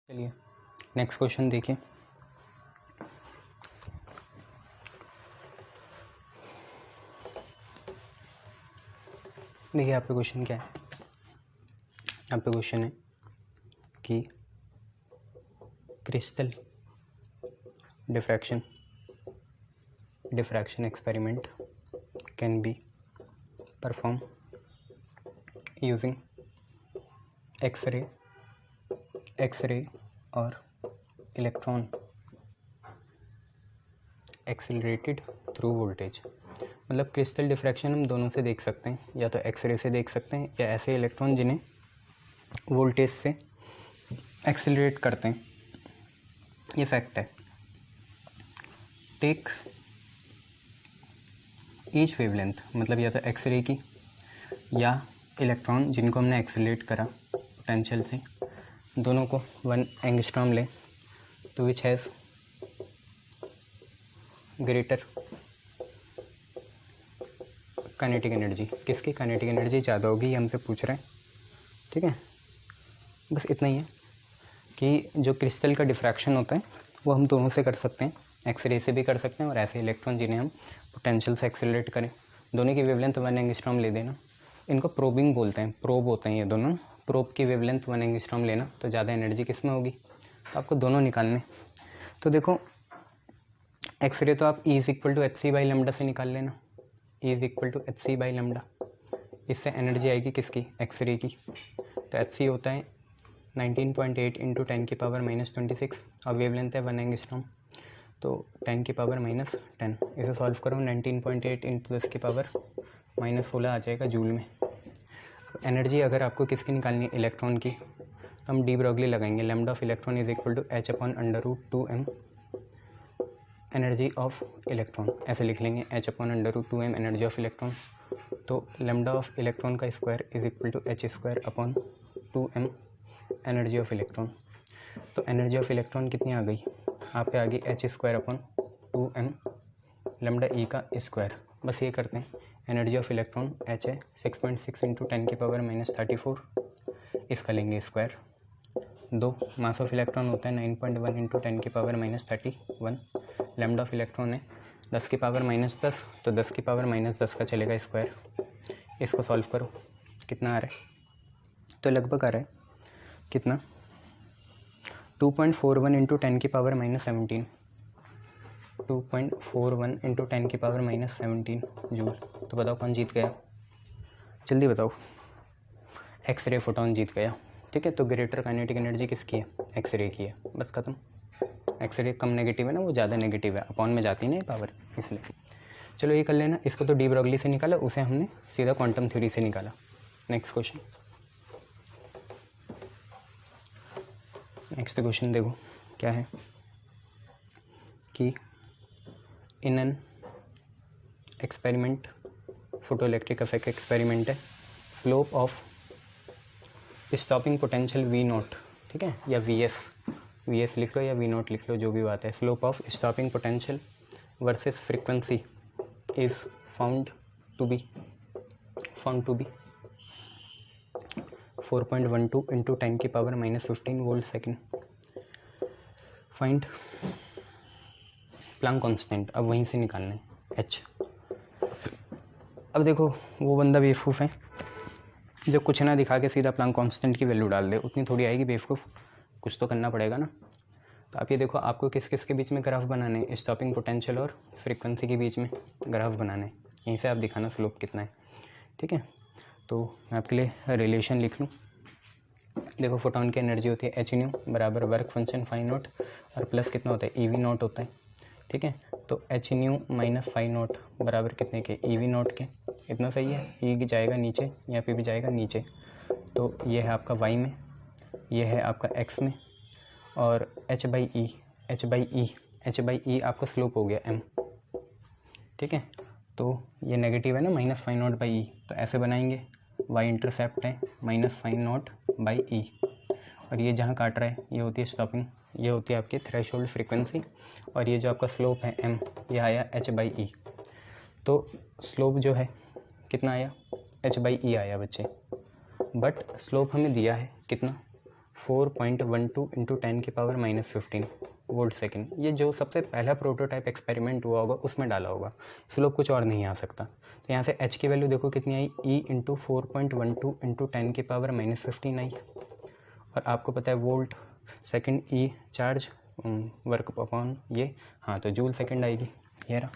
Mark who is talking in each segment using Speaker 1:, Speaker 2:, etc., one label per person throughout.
Speaker 1: चलिए next question देखिए। देखिए आपका क्वेश्चन क्या है। आपका क्वेश्चन है कि crystal diffraction experiment can be performed using X-ray or electron accelerated through voltage। मतलब क्रिस्टल डिफ्रैक्शन हम दोनों से देख सकते हैं, या तो एक्सरे से देख सकते हैं या ऐसे इलेक्ट्रॉन जिन्हें वोल्टेज से एक्सेलरेट करते हैं। ये फैक्ट है। टेक ईच वेवलेंथ, मतलब या तो एक्सरे की या इलेक्ट्रॉन जिनको हमने एक्सेलरेट करा पोटेंशियल से, दोनों को 1 एंगस्ट्रॉम लें तो which has greater kinetic energy. किसकी काइनेटिक एनर्जी ज़्यादा होगी ये हमसे पूछ रहे हैं। ठीक है, बस इतना ही है कि जो क्रिस्टल का डिफ्रैक्शन होता है वो हम दोनों से कर सकते हैं, एक्सरे से भी कर सकते हैं और ऐसे इलेक्ट्रॉन जिन्हें हम पोटेंशियल से एक्सेलरेट करें। दोनों की वेवलेंथ 1 एंगस्ट्रॉम ले देना। इनको प्रोबिंग बोलते हैं, प्रोब होते हैं ये दोनों। प्रोब की वेवलेंथ 1 एंगस्ट्रॉम लेना तो ज़्यादा एनर्जी किस में होगी, तो आपको दोनों निकालने। तो देखो एक्सरे तो आप E = hc/λ से निकाल लेना। E = hc/λ। इससे एनर्जी आएगी किसकी, एक्सरे की। तो hc होता है 19.8 × 10⁻⁻26 और वेवलेंथ है 1 एंगस्ट्रॉम, तो 10⁻⁻10। इसे सॉल्व करो, 19.8 × 10⁻⁻16 आ जाएगा जूल में। एनर्जी अगर आपको किसकी निकालनी है, इलेक्ट्रॉन की, तो हम डी ब्रॉगली लगाएंगे। Lambda of electron = h/√2m energy of electron, ऐसे लिख लेंगे h/√2m एनर्जी ऑफ इलेक्ट्रॉन। तो लैम्डा ऑफ इलेक्ट्रॉन का square = h²/2m energy of electron. तो एनर्जी ऑफ इलेक्ट्रॉन कितनी आ गई, आप पे आ गई h²/2m लैम्डा E का स्क्वायर। बस ये करते हैं, एनर्जी ऑफ इलेक्ट्रॉन h है 6.6 × 10⁻⁻34, इसका लेंगे स्क्वायर। 2 मास ऑफ इलेक्ट्रॉन होता है 9.1 × 10⁻31। लैम्डा ऑफ इलेक्ट्रॉन है 10⁻−10, तो 10⁻−10 का चलेगा स्क्वायर। इसको सॉल्व करो, कितना आ रहा है, तो लगभग आ रहा है कितना, 2.41 × 10⁻17, 2.41 × 10⁻17 जूल। तो बताओ कौन जीत गया, जल्दी बताओ। एक्सरे फोटोन जीत गया। ठीक है, तो ग्रेटर काइनेटिक एनर्जी किसकी है, एक्सरे की है। बस खत्म। एक्सरे कम नेगेटिव है ना, वो ज़्यादा नेगेटिव है, अपॉन में जाती नहीं पावर, इसलिए। चलो ये कर लेना। इसको तो डी ब्रॉगली से निकाला, उसे हमने सीधा क्वांटम थ्योरी से निकाला। नेक्स्ट क्वेश्चन देखो क्या है कि in an experiment, photoelectric effect experiment है, slope of stopping potential V0, ठीक है, या VS लिख लो या V0 लिख लो, जो भी बात है। Slope of stopping potential versus frequency is found to be 4.12 × 10⁻⁻15 volt second. Find Planck constant. अब वहीं से निकालना है h। अब देखो वो बंदा बेवकूफ़ है जो कुछ ना दिखा के सीधा प्लैंक कांस्टेंट की वैल्यू डाल दे, उतनी थोड़ी आएगी बेवकूफ़, कुछ तो करना पड़ेगा ना। तो आप ये देखो, आपको किस किस के बीच में ग्राफ बनाने हैं, स्टॉपिंग पोटेंशियल और फ्रीक्वेंसी के बीच में ग्राफ बनाने हैं। यहीं से आप दिखाना स्लोप कितना है। ठीक है, तो मैं आपके लिए रिलेशन लिख लूँ। देखो फोटोन की एनर्जी होती है h बराबर वर्क फंक्शन φ0 और प्लस कितना होता है EV0 होता है। ठीक है, तो h -φ0 बराबर कितने के, EV0 के। इतना सही है, E जाएगा नीचे, यहाँ पे भी जाएगा नीचे। तो ये है आपका y में, ये है आपका x में, और h/e आपका स्लोप हो गया m। ठीक है, तो ये नेगेटिव है ना, -φ0/e, तो ऐसे बनाएंगे। y इंटरसेप्ट है -φ0/e, और ये जहाँ काट रहा है ये होती है स्टॉपिंग, ये होती है आपकी थ्रेशोल्ड फ्रीक्वेंसी, और ये जो आपका स्लोप है m, ये आया h/e। तो स्लोप जो है कितना आया, h/e आया बच्चे, बट स्लोप हमें दिया है कितना, 4.12 इंटू 10⁻⁻15 वोल्ट सेकेंड। ये जो सबसे पहला प्रोटोटाइप एक्सपेरिमेंट हुआ होगा उसमें डाला होगा, स्लोप कुछ और नहीं आ सकता। तो यहाँ से h की वैल्यू देखो कितनी आई, e इंटू 4.12 इंटू 10⁻⁻15 आई। और आपको पता है वोल्ट सेकेंड ई चार्ज वर्क अपॉन ये, हाँ तो जूल सेकेंड आएगी ये रहा।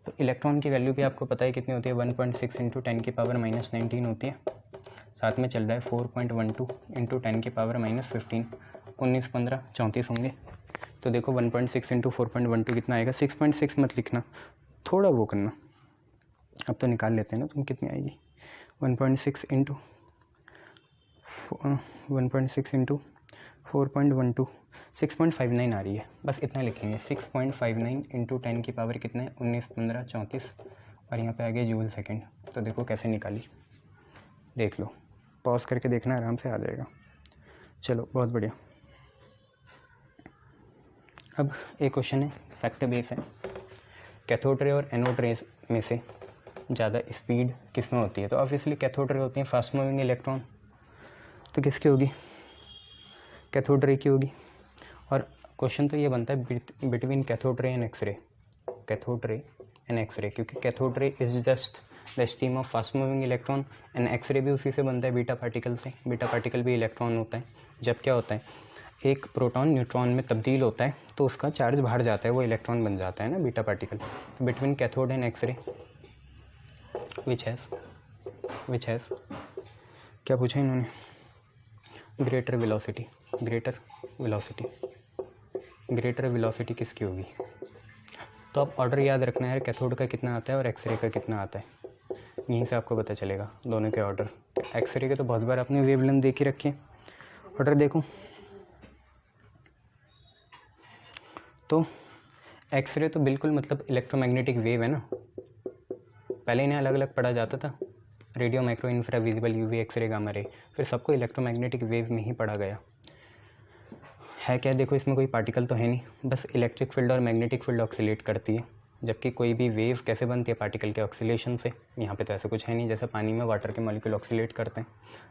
Speaker 1: तो इलेक्ट्रॉन की वैल्यू भी आपको पता है कितनी होती है, 1.6 इंटू 10⁻⁻19 होती है। साथ में चल रहा है 4.12 इंटू 10⁻⁻15, 19 15 34 होंगे। तो देखो 1.6 इंटू 4.12 कितना आएगा, 6.6 मत लिखना, थोड़ा वो करना, अब तो निकाल लेते हैं ना तुम, कितनी आएगी 1.6 इंटू 4.12 6.59 आ रही है, बस इतना लिखेंगे। 6.59 इंटू 10 की पावर कितने, 19 15 34, और यहाँ पे आ गया जूल सेकेंड। तो देखो कैसे निकाली, देख लो, पॉज करके देखना, आराम से आ जाएगा। चलो बहुत बढ़िया। अब एक क्वेश्चन है, फैक्ट बेस है, कैथोड रे और एनोड रे में से ज़्यादा स्पीड किस में होती है। तो ऑब्वियसली कैथोड रे होती है फास्ट मूविंग इलेक्ट्रॉन, तो किसकी होगी, कैथोड रे की होगी। और क्वेश्चन तो ये बनता है between cathode ray and X-ray, cathode ray and X-ray, क्योंकि cathode ray is just the stream of fast moving electron and X-ray भी उसी से बनता है, बीटा पार्टिकल से। बीटा पार्टिकल भी इलेक्ट्रॉन होता है। जब क्या होता है, एक प्रोटॉन न्यूट्रॉन में तब्दील होता है तो उसका चार्ज बाहर जाता है, वो इलेक्ट्रॉन बन जाता है ना, बीटा पार्टिकल। तो between cathode and X ray which has क्या पूछा इन्होंने, ग्रेटर वेलोसिटी, ग्रेटर वेलोसिटी किसकी होगी। तो आप ऑर्डर याद रखना है, कैथोड का कितना आता है और एक्सरे का कितना आता है, यहीं से आपको पता चलेगा दोनों के ऑर्डर। एक्सरे के तो बहुत बार आपने वेवलेंथ देख ही रखी है, ऑर्डर देखो। तो एक्सरे तो बिल्कुल मतलब इलेक्ट्रोमैग्नेटिक वेव है ना, पहले इन्हें अलग अलग पढ़ा जाता था, radio, micro, infra visible, UV, X ray, gamma ray, फिर सबको इलेक्ट्रोमैग्नेटिक वेव में ही पढ़ा गया है। क्या देखो, इसमें कोई पार्टिकल तो है नहीं, बस इलेक्ट्रिक फील्ड और मैग्नेटिक फील्ड ऑक्सीलेट करती है। जबकि कोई भी वेव कैसे बनती है, पार्टिकल के ऑक्सीलेशन से। यहाँ पे तो ऐसा कुछ है नहीं, जैसे पानी में वाटर के मॉलिक्यूल ऑक्सीलेट करते हैं,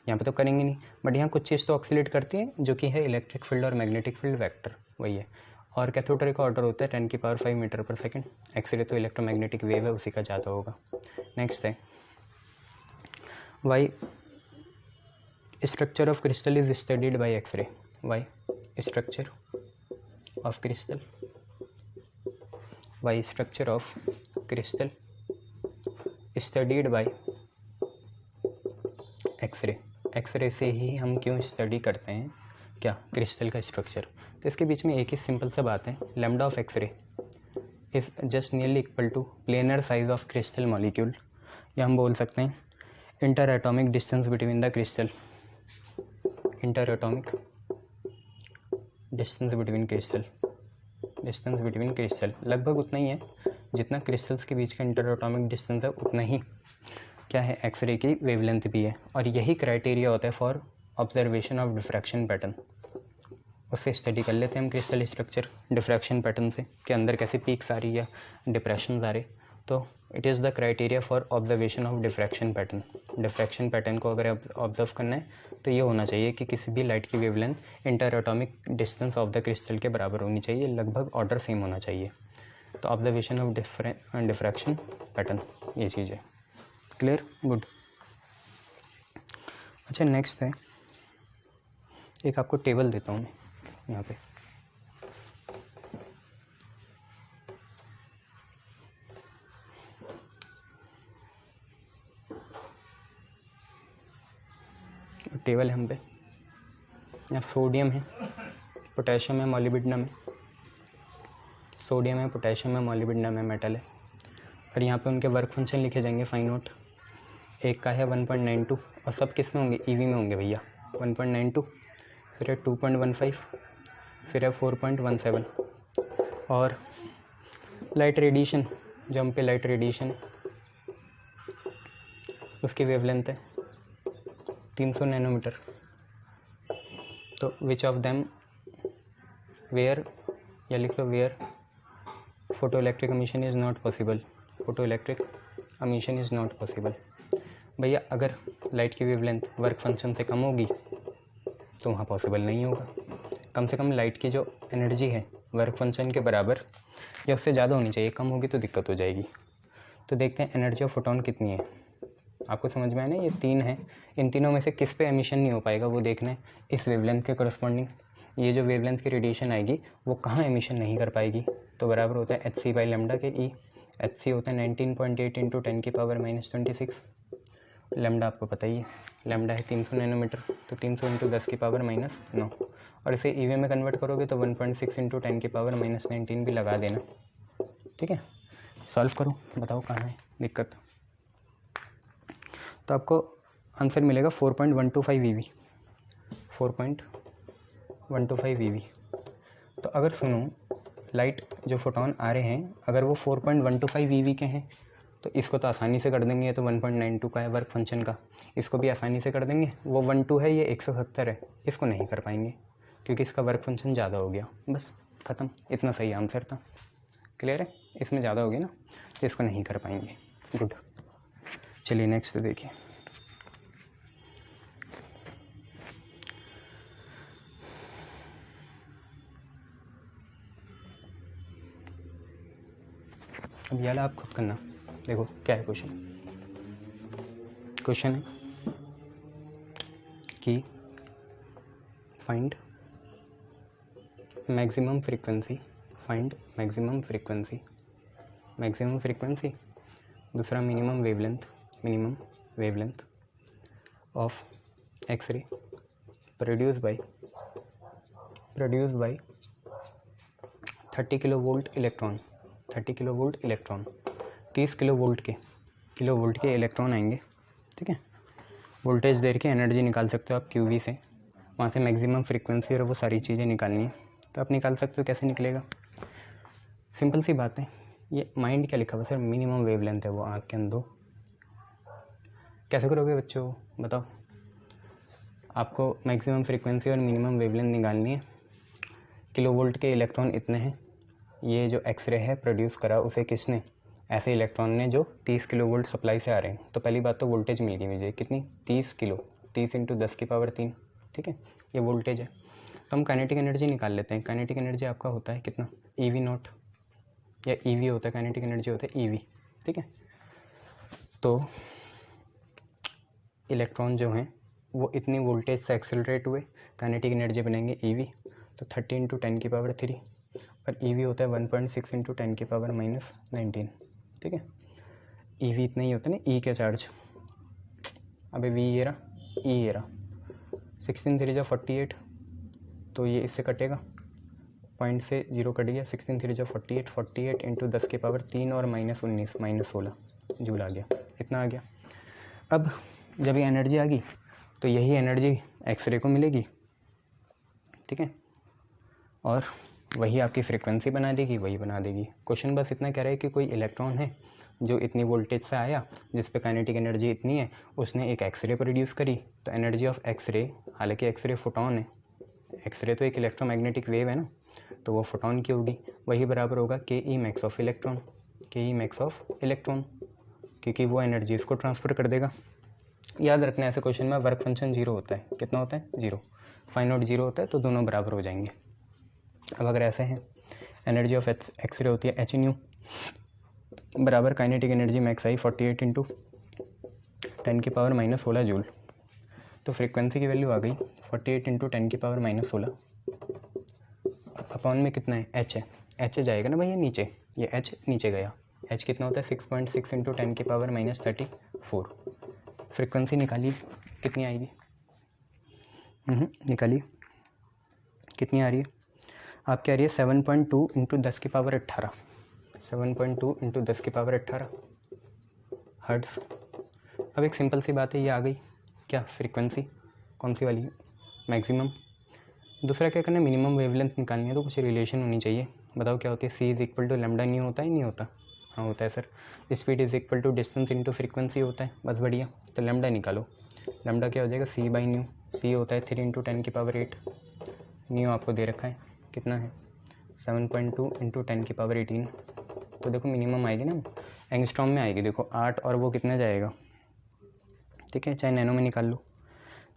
Speaker 1: यहाँ पे तो करेंगे नहीं, बट यहाँ कुछ चीज़ तो ऑक्सीलेट करती है, जो कि है इलेक्ट्रिक फील्ड और मैग्नेटिक फील्ड वेक्टर, वही है। और कैथोड रे का ऑर्डर होता है 10⁵ मीटर पर सेकेंड। एक्सरे तो इलेक्ट्रोमैग्नेटिक वेव है, उसी का ज़्यादा होगा। नेक्स्ट है, why structure of crystal is studied by X ray. Why structure of crystal, why structure of crystal studied by X ray. X ray से ही हम क्यों स्टडी करते हैं, क्या, क्रिस्टल का स्ट्रक्चर। तो इसके बीच में एक ही सिंपल सा बात है, lambda of X ray is just nearly equal to planar size of crystal molecule, या हम बोल सकते हैं inter atomic distance between the crystal, inter atomic distance between crystal, distance between crystal लगभग उतना ही है जितना क्रिस्टल्स के बीच का इंटर एटॉमिक डिस्टेंस है, उतना ही क्या है, एक्सरे की वेवलेंथ भी है। और यही क्राइटेरिया होता है for observation of diffraction pattern. उससे स्टडी कर लेते हैं हम क्रिस्टल स्ट्रक्चर डिफ्रैक्शन पैटर्न से, कि अंदर कैसे पीक्स आ रही है, डिप्रेशन आ रहे। तो it is the criteria for observation of diffraction pattern. Diffraction pattern को अगर ऑब्जर्व करना है तो ये होना चाहिए कि किसी भी लाइट की wavelength inter atomic distance of the crystal के बराबर होनी चाहिए, लगभग ऑर्डर सेम होना चाहिए। तो ऑब्जर्वेशन ऑफ डिफ्रैक्शन पैटर्न, ये चीज़ है। Clear, good. अच्छा नेक्स्ट है, एक आपको टेबल देता हूँ मैं यहाँ पे, टेबल है हम पे, यहाँ सोडियम है, पोटेशियम है, मॉलिब्डेनम है, सोडियम है, पोटेशियम है, मॉलिब्डेनम है, मेटल है। और यहाँ पे उनके वर्क फंक्शन लिखे जाएंगे, फाइंड आउट। एक का है 1.92, और सब किस में होंगे, ईवी में होंगे भैया। 1.92, फिर है 2.15, फिर है 4.17। और लाइट रेडिएशन, जो हम पे लाइट रेडिएशन है उसकी वेवलेंथ है 300 नैनोमीटर। तो विच ऑफ देम वेयर, या लिख लो where photoelectric emission is not possible, photoelectric emission is not possible. भैया अगर लाइट की वेवलेंथ वर्क फंक्शन से कम होगी तो वहाँ पॉसिबल नहीं होगा। कम से कम लाइट की जो एनर्जी है वर्क फंक्शन के बराबर या उससे ज़्यादा होनी चाहिए, कम होगी तो दिक्कत हो जाएगी। तो देखते हैं एनर्जी ऑफ फोटोन कितनी है। आपको समझ में आया ना, ये 3 है, इन तीनों में से किस पे एमिशन नहीं हो पाएगा वो देखना है इस वेवलेंथ के करस्पॉन्डिंग। ये जो वेवलेंथ की रेडिएशन आएगी वो कहाँ एमिशन नहीं कर पाएगी, तो बराबर होता है hc/λ के ई। hc होता है 19.8 × 10⁻26। लैम्डा आपको पता ही है, लैम्डा है 300 नैनोमीटर, तो 300 × 10⁻9। और इसे ईवी में कन्वर्ट करोगे तो 1.6 × 10⁻19 भी लगा देना। ठीक है, सॉल्व करो, बताओ कहाँ है दिक्कत। तो आपको आंसर मिलेगा 4.125 वीवी, 4.125 वीवी। तो अगर सुनो लाइट जो फोटोन आ रहे हैं अगर वो 4.125 वीवी के हैं तो इसको तो आसानी से कर देंगे, ये तो 1.92 का है वर्क फंक्शन का, इसको भी आसानी से कर देंगे। वो 12 है, ये 170 है, इसको नहीं कर पाएंगे क्योंकि इसका वर्क फंक्शन ज़्यादा हो गया। बस ख़त्म, इतना सही आंसर था। क्लियर है, इसमें ज़्यादा हो गया ना तो इसको नहीं कर पाएंगे। गुड, चलिए नेक्स्ट देखिए। अब ये आप खुद करना, देखो क्या है क्वेश्चन। क्वेश्चन है कि find maximum frequency, find maximum frequency, maximum frequency, दूसरा minimum wavelength of X-ray produce by 30 kilovolt electron, 30 kilovolt electron, 30 kilovolt के इलेक्ट्रॉन आएंगे। ठीक है, वोल्टेज देर के एनर्जी निकाल सकते हो आप क्यूवी से, वहाँ से मैक्सिमम फ्रीक्वेंसी और वो सारी चीज़ें निकालनी है तो आप निकाल सकते हो। कैसे निकलेगा, सिंपल सी बात है। ये माइंड क्या लिखा हुआ सर, मिनिमम वेवलेंथ है वो आँख के अंदर। कैसे करोगे बच्चों बताओ, आपको मैक्सिमम फ्रीक्वेंसी और मिनिमम वेवलेंथ निकालनी है। किलोवोल्ट के इलेक्ट्रॉन इतने हैं, ये जो एक्सरे है प्रोड्यूस करा उसे किसने, ऐसे इलेक्ट्रॉन ने जो 30 किलोवोल्ट सप्लाई से आ रहे हैं। तो पहली बात तो वोल्टेज मिल गई मुझे कितनी, 30 किलो, 30 × 10⁻3। ठीक है, ये वोल्टेज है। तो हम काइनेटिक एनर्जी निकाल लेते हैं। काइनेटिक एनर्जी आपका होता है कितना, EV0 या EV होता है, काइनेटिक एनर्जी होता है EV। ठीक है, तो इलेक्ट्रॉन जो हैं वो इतनी वोल्टेज से एक्सेलरेट हुए, काइनेटिक एनर्जी बनेंगे EV। तो 30 × 10⁻3 और EV होता है 1.6 × 10⁻19। ठीक है, EV इतना ही होता है ना, E के चार्ज। अबे V ये रहा, E ये रहा, 16 3 48, तो ये इससे कटेगा, पॉइंट से 0 कट गया, 16 3 48, 48 × 10⁻3 और -19 -16 जूल आ गया, इतना आ गया। अब जब ये एनर्जी आ गई तो यही एनर्जी एक्सरे को मिलेगी। ठीक है, और वही आपकी फ्रीक्वेंसी बना देगी, वही बना देगी। क्वेश्चन बस इतना कह रहा है कि कोई इलेक्ट्रॉन है जो इतनी वोल्टेज से आया, जिस पे काइनेटिक एनर्जी इतनी है, उसने एक एक्सरे प्रोड्यूस करी। तो एनर्जी ऑफ एक्सरे, हालांकि एक्सरे फोटोन है, एक्सरे तो एक इलेक्ट्रोमैग्नेटिक वेव है ना, तो वो फोटोन की होगी, वही बराबर होगा KE max of electron, KE max of electron, क्योंकि वो एनर्जी इसको ट्रांसफ़र कर देगा। याद रखना ऐसे क्वेश्चन में वर्क फंक्शन 0 होता है। कितना होता है, 0। फाइव 0 होता है तो दोनों बराबर हो जाएंगे। अब अगर ऐसे हैं, एनर्जी ऑफ एक्सरे होती है hν बराबर kinetic energy max I 48 × 10⁻16 joule. तो फ्रीक्वेंसी की वैल्यू आ गई 48 × 10⁻16। अपॉन में कितना है, h है, h जाएगा ना भैया नीचे, ये h नीचे गया, h कितना होता है 6.6 × 10⁻34। फ्रीक्वेंसी निकालिए कितनी आएगी, निकालिए कितनी आ रही है आपकी, आ रही है 7.2 × 10⁻18, 7.2 × 10⁻18 हर्ट्ज़। अब एक सिंपल सी बात है, ये आ गई क्या फ्रीक्वेंसी, कौन सी वाली, मैक्सिमम। दूसरा क्या करना है, मिनिमम वेवलेंथ निकालनी है, तो कुछ रिलेशन होनी चाहिए। बताओ क्या होती है, C = λ होता है, नहीं होता, हाँ होता है सर। स्पीड = डिस्टेंस × फ्रीक्वेंसी होता है, बस बढ़िया। तो लैम्डा निकालो, लैम्डा क्या हो जाएगा, C/ν, C होता है 3 × 10⁸, न्यू आपको दे रखा है कितना है 7.2 × 10⁸। तो देखो मिनिमम आएगी ना, एंगस्ट्रॉम में आएगी, देखो 8 और वो कितना जाएगा, ठीक है, चाहे नैनो में निकाल लो,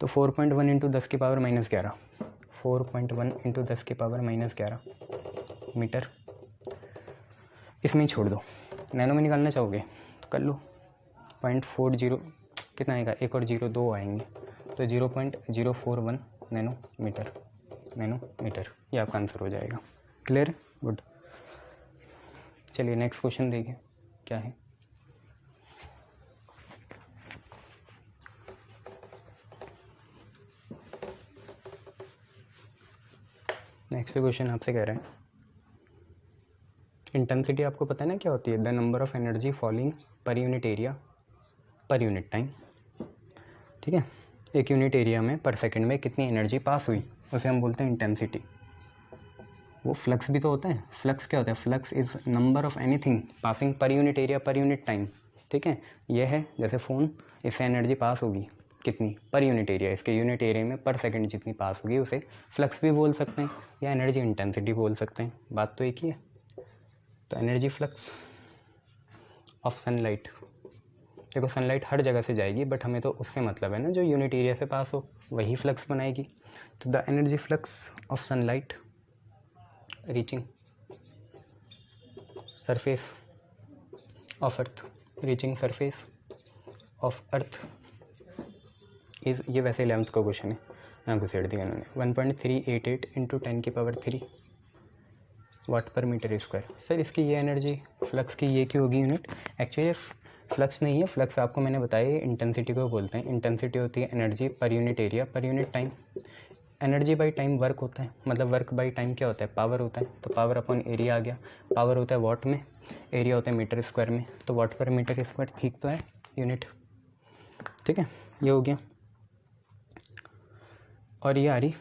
Speaker 1: तो 4.1 इंटू 10 की पावर -11, 4.1 इंटू 10 की पावर -11 मीटर। इसमें ही छोड़ दो, नैनो में निकालना चाहोगे तो कर लो। 0.40 कितना आएगा, एक और 0 2 आएंगे, तो 0.041 नैनोमीटर, ये आपका आंसर हो जाएगा। Clear, good. चलिए नेक्स्ट क्वेश्चन देखिए क्या है। नेक्स्ट क्वेश्चन आपसे कह रहे हैं इंटेंसिटी आपको पता है ना क्या होती है, the number of energy falling per unit area per unit time. ठीक है, एक यूनिट एरिया में पर सेकंड में कितनी एनर्जी पास हुई उसे हम बोलते हैं इंटेंसिटी। वो फ्लक्स भी तो होता है, फ्लक्स क्या होता है, flux is number of anything passing per unit area per unit time. ठीक है, ये है जैसे फ़ोन, इससे एनर्जी पास होगी कितनी पर यूनिट एरिया, इसके यूनिट एरिया में पर सेकंड जितनी पास होगी उसे फ्लक्स भी बोल सकते हैं या एनर्जी इंटेंसिटी बोल सकते हैं, बात तो एक ही है। तो एनर्जी फ्लक्स ऑफ सनलाइट, देखो सनलाइट हर जगह से जाएगी बट हमें तो उससे मतलब है ना जो यूनिट एरिया से पास हो वही फ्लक्स बनाएगी। तो the energy flux of sunlight reaching surface of earth, reaching surface of earth is, ये वैसे 11th का क्वेश्चन है, यहाँ घुसेड़ दिया उन्होंने। 1.388 इंटू 10 की पावर 3 वाट पर मीटर स्क्वायर। सर इसकी ये एनर्जी फ्लक्स की ये क्यों होगी यूनिट, एक्चुअली फ्लक्स नहीं है, फ्लक्स आपको मैंने बताया इंटेंसिटी को बोलते हैं। इंटेंसिटी होती है energy per unit area per unit time. Energy by time work होता है, मतलब वर्क बाई टाइम क्या होता है, पावर होता है, तो पावर अपॉन एरिया आ गया। पावर होता है वॉट में, एरिया होता है मीटर स्क्वायर में, तो वॉट पर मीटर स्क्वायर ठीक तो है यूनिट। ठीक है, ये हो गया। और ये आ रही,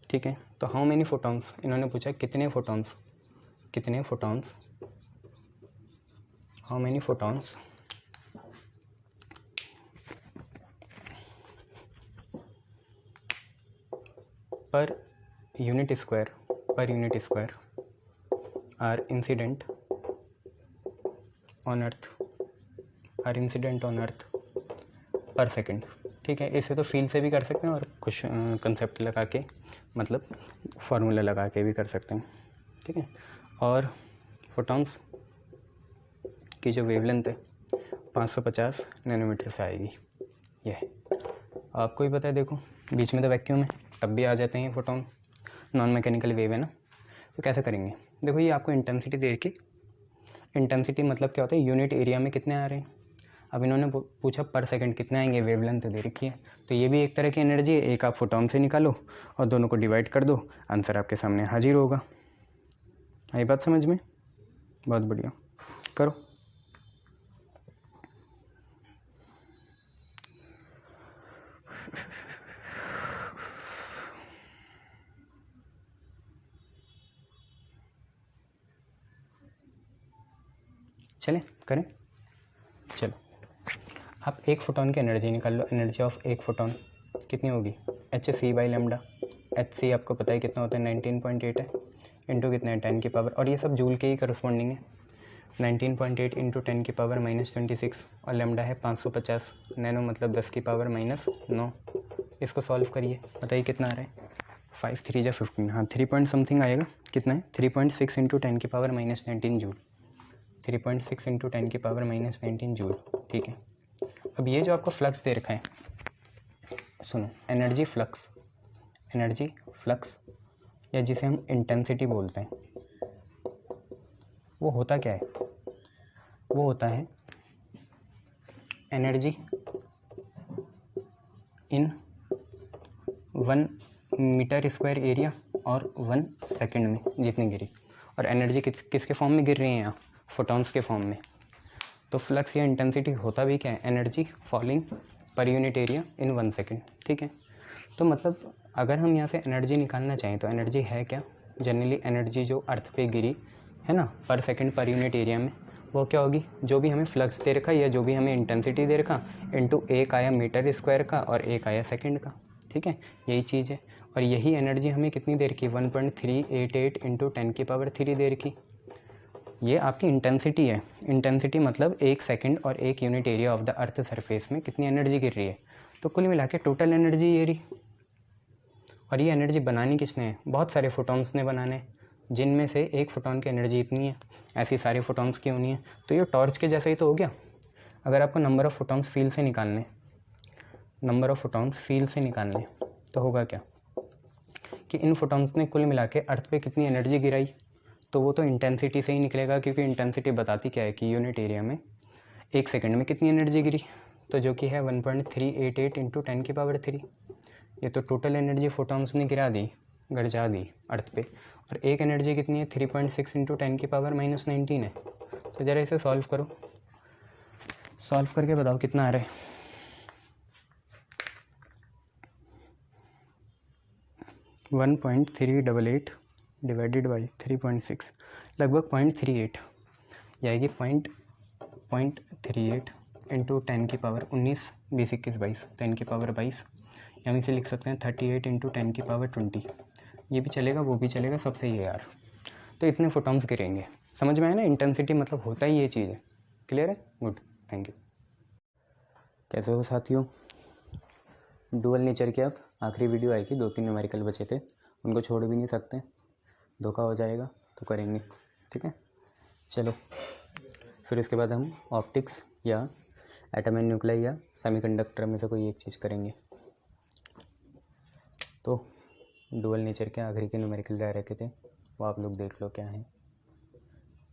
Speaker 1: ठीक है, तो हाउ मेनी फोटॉन्स, इन्होंने पूछा कितने photons, how many photons per unit square are incident on earth per second. ठीक है, इसे तो फील से भी कर सकते हैं और कुछ कंसेप्ट लगा के, मतलब फार्मूला लगा के भी कर सकते हैं। ठीक है, और फोटॉन्स की जो वेवलेंथ है 550 नैनोमीटर से आएगी, ये है आपको ही पता है। देखो बीच में तो वैक्यूम है तब भी आ जाते हैं फोटोन, नॉन मैकेनिकल वेव है ना। तो कैसे करेंगे, देखो ये आपको इंटेंसिटी दे रखी, इंटेंसिटी मतलब क्या होता है यूनिट एरिया में कितने आ रहे हैं। अब इन्होंने पूछा पर सेकंड कितने आएंगे, वेवलेंथ दे रखी है, तो ये भी एक तरह की एनर्जी है। एक आप फोटोन से निकालो और दोनों को डिवाइड कर दो, आंसर आपके सामने हाजिर होगा। आई बात समझ में, बहुत बढ़िया, करो। चलें करें, चलो आप एक फोटोन की एनर्जी निकाल लो। एनर्जी ऑफ एक फोटोन कितनी होगी, hc/λ। hc आपको पता है कितना होता है, 19.8 है, इंटू कितना है 10 की पावर, और ये सब जूल के ही करस्पॉन्डिंग है। 19.8 इंटू 10 की पावर -26 और लैम्डा है 550 नैनो, मतलब 10 की पावर -9। इसको सॉल्व करिए, बताइए कितना आ रहा है। 5 3 जा 15, हाँ 3 पॉइंट समथिंग आएगा। कितना है, 3.6 इंटू 10 की पावर -19 जूल, 3.6 इंटू 10 की पावर -19 जूल। ठीक है, अब ये जो आपको फ्लक्स दे रखा है, सुनो, एनर्जी फ्लक्स या जिसे हम इंटेंसिटी बोलते हैं, वो होता क्या है, वो होता है energy in 1 metre square area और 1 सेकंड में जितनी गिरी, और एनर्जी किसके फॉर्म में गिर रही है यहाँ, फोटॉन्स के फॉर्म में। तो फ्लक्स या इंटेंसिटी होता भी क्या है, energy falling per unit area in 1 second. ठीक है, तो मतलब अगर हम यहाँ से एनर्जी निकालना चाहें तो एनर्जी है क्या, जनरली एनर्जी जो अर्थ पे गिरी है ना पर सेकंड पर यूनिट एरिया में, वो क्या होगी, जो भी हमें फ्लक्स दे रखा या जो भी हमें इंटेंसिटी दे रखा इंटू एक आया मीटर स्क्वायर का और एक आया सेकंड का। ठीक है, यही चीज़ है, और यही एनर्जी हमें कितनी देर की, 1.388 इंटू 10 की पावर 3 देर की। ये आपकी इंटेंसिटी है। इंटेंसिटी मतलब एक सेकंड और एक unit area of the earth surface में कितनी एनर्जी गिर रही है। तो कुल मिला के टोटल एनर्जी ये रही। और ये एनर्जी बनानी किसने है? बहुत सारे फोटॉन्स ने बनाने, जिनमें से एक फोटॉन की एनर्जी इतनी है, ऐसी सारे फोटॉन्स की होनी है। तो ये टॉर्च के जैसा ही तो हो गया। अगर आपको नंबर ऑफ़ फोटॉन्स फील्ड से निकालने, नंबर ऑफ़ फोटॉन्स फील्ड से निकालने, तो होगा क्या कि इन फोटॉन्स ने कुल मिला के अर्थ पे कितनी एनर्जी गिराई, तो वो तो इंटेंसिटी से ही निकलेगा, क्योंकि इंटेंसिटी बताती क्या है कि यूनिट एरिया में 1 सेकंड में कितनी एनर्जी गिरी, तो जो कि है 1.388 इंटू 10⁻³ ये तो टोटल एनर्जी फोटॉन्स ने गरजा दी अर्थ पे। और एक एनर्जी कितनी है? 3.6 इंटू 10⁻⁻19 है। तो ज़रा इसे सॉल्व करो, सॉल्व करके बताओ कितना आ रहा है। वन 1.388 डिवाइडेड बाई 3.6 लगभग 0.38 आएगी। 0.38 इंटू 10⁻19 20 21 22 10⁻22 हम इसे लिख सकते हैं 38 इंटू 10⁻20। ये भी चलेगा, वो भी चलेगा, सब सही है यार। तो इतने फोटॉन्स गिरेंगे। समझ में आया ना? इंटेंसिटी मतलब होता ही ये चीज़ है। क्लियर है? Good, thank you. कैसे हो साथियों? डुअल नेचर की अब आखिरी वीडियो आएगी, 2-3 न्यूमेरिकल बचे थे, उनको छोड़ भी नहीं सकते, धोखा हो जाएगा, तो करेंगे। ठीक है, चलो फिर इसके बाद हम ऑप्टिक्स या एटम एंड न्यूक्लियाई या सेमीकंडक्टर में से कोई एक चीज़ करेंगे। तो डुअल नेचर के आखिरी के न्यूमेरिकल रह रखे थे, वो आप लोग देख लो क्या है,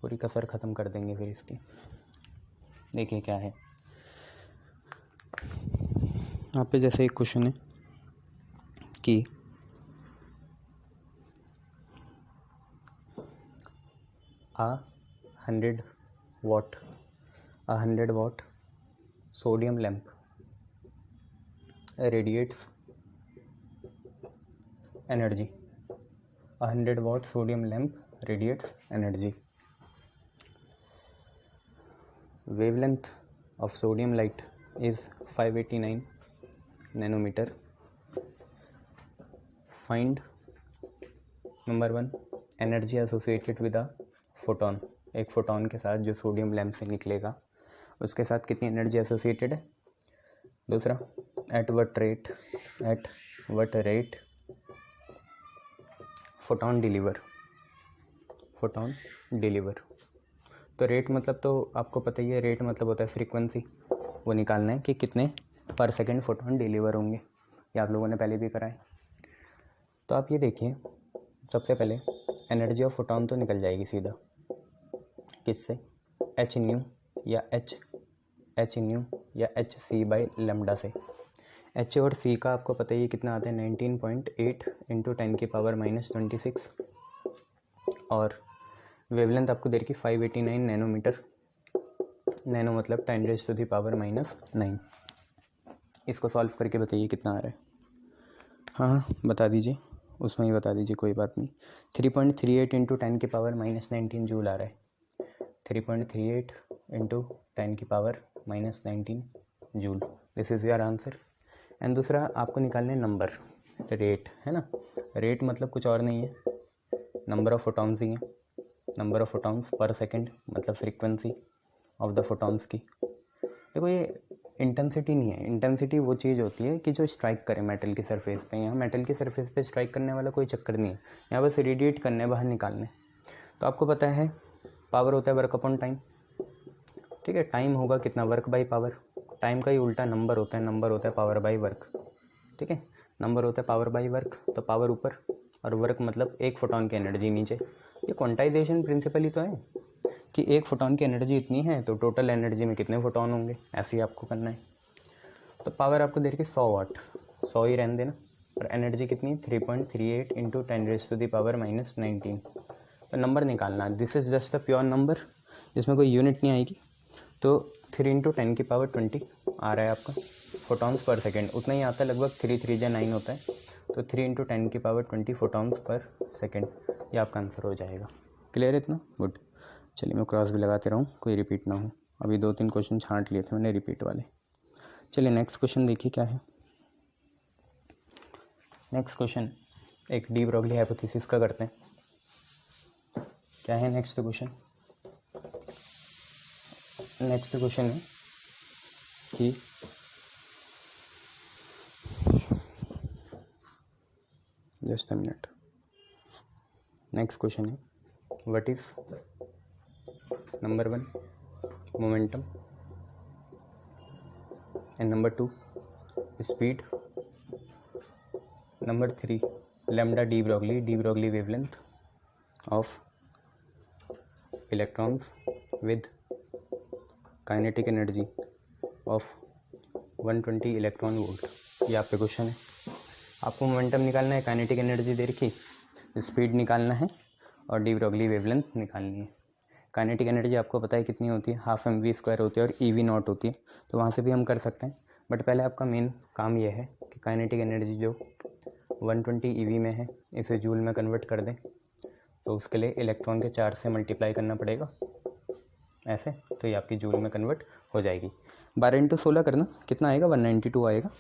Speaker 1: पूरी कसर ख़त्म कर देंगे फिर इसकी। देखिए क्या है यहाँ पे, जैसे एक क्वेश्चन है कि a 100 watt sodium lamp radiates energy. A 100 watt sodium lamp radiates energy. Wavelength of sodium light is 589 nanometer. Find number 1 energy associated with a photon. एक फोटॉन के साथ जो सोडियम लैम्प से निकलेगा उसके साथ कितनी एनर्जी एसोसिएटेड है। दूसरा, at what rate photon deliver. तो रेट मतलब तो आपको पता ही है, रेट मतलब होता है फ्रीक्वेंसी, वो निकालना है कि कितने पर सेकंड फोटॉन डिलीवर होंगे। ये आप लोगों ने पहले भी करा है। तो आप ये देखिए, सबसे पहले एनर्जी ऑफ फोटॉन तो निकल जाएगी सीधा, किससे? एच न्यू या एच सी बाई लेमडा से। एच और सी का आपको पता ही है कितना आता है, 19.8 इंटू 10⁻26 और वेवलेंथ आपको दे रखी 589 नैनोमीटर। नैनो मतलब 10⁻⁻9। इसको सॉल्व करके बताइए कितना आ रहा है। हाँ बता दीजिए, उसमें ही बता दीजिए, कोई बात नहीं। 3.38 इंटू 10⁻⁻19 जूल आ रहा है। 3.38 into 10⁻⁻19 joule, this is your answer. And दूसरा आपको निकालने नंबर, रेट है ना। रेट मतलब कुछ और नहीं है, नंबर ऑफ फोटॉन्स ही हैं, number of photons per second मतलब फ्रीक्वेंसी ऑफ द फोटॉन्स की। देखो ये इंटेंसिटी नहीं है, इंटेंसिटी वो चीज़ होती है कि जो स्ट्राइक करे मेटल की सरफेस पे। यहाँ मेटल की सरफेस पे स्ट्राइक करने वाला कोई चक्कर नहीं है, यहाँ बस रेडिएट करने, बाहर निकालने। तो आपको पता है पावर होता है वर्क अपॉन टाइम, ठीक है। टाइम होगा कितना, वर्क बाई पावर। टाइम का ही उल्टा नंबर होता है, नंबर होता है पावर बाई वर्क, ठीक है। नंबर होता है पावर बाई वर्क, तो पावर ऊपर और वर्क मतलब एक फोटॉन की एनर्जी नीचे। ये क्वांटाइजेशन प्रिंसिपल ही तो है कि एक फोटॉन की एनर्जी इतनी है तो टोटल एनर्जी में कितने फोटॉन होंगे, ऐसे ही आपको करना है। तो पावर आपको दे रखी 100 वाट, 100 ही रहने देना। और एनर्जी कितनी, 3.38 इंटू 10⁻⁻19। तो नंबर निकालना, this is just a pure number जिसमें कोई यूनिट नहीं आएगी। तो 3 इंटू 10⁻20 आ रहा है आपका फोटॉन्स पर सेकेंड, उतना ही आता है लगभग, 3 3 जा 9 होता है। तो 3 इंटू 10⁻20 फोटॉन्स पर सेकेंड, ये आपका आंसर हो जाएगा। क्लियर है इतना? गुड। चलिए मैं क्रॉस भी लगाते रहूँ, कोई रिपीट ना हो। अभी 2-3 क्वेश्चन छांट लिए थे मैंने रिपीट वाले। चलिए नेक्स्ट क्वेश्चन देखिए क्या है। नेक्स्ट क्वेश्चन एक डी ब्रोगली हाइपोथेसिस का करते हैं। क्या है नेक्स्ट क्वेश्चन? नेक्स्ट क्वेश्चन है कि just a minute. Next question है what is number 1 momentum and number 2 speed, number 3 lambda de Broglie wavelength of electrons with kinetic energy of 120 electron volt. ये आपके क्वेश्चन है। आपको मोमेंटम निकालना है, kinetic energy दे रखी, स्पीड निकालना है और डी ब्रोगली वेवलेंथ निकालनी है। काइनेटिक एनर्जी आपको पता है कितनी होती है, हाफ mv² होती है और EV0 होती है, तो वहाँ से भी हम कर सकते हैं। बट पहले आपका मेन काम ये है कि काइनेटिक एनर्जी जो 120 EV में है इसे जूल में कन्वर्ट कर दें, तो उसके लिए इलेक्ट्रॉन के चार्ज से मल्टीप्लाई करना पड़ेगा ऐसे, तो ये आपकी जूल में कन्वर्ट हो जाएगी। 12 × 16 करना, कितना आएगा 192 आएगा,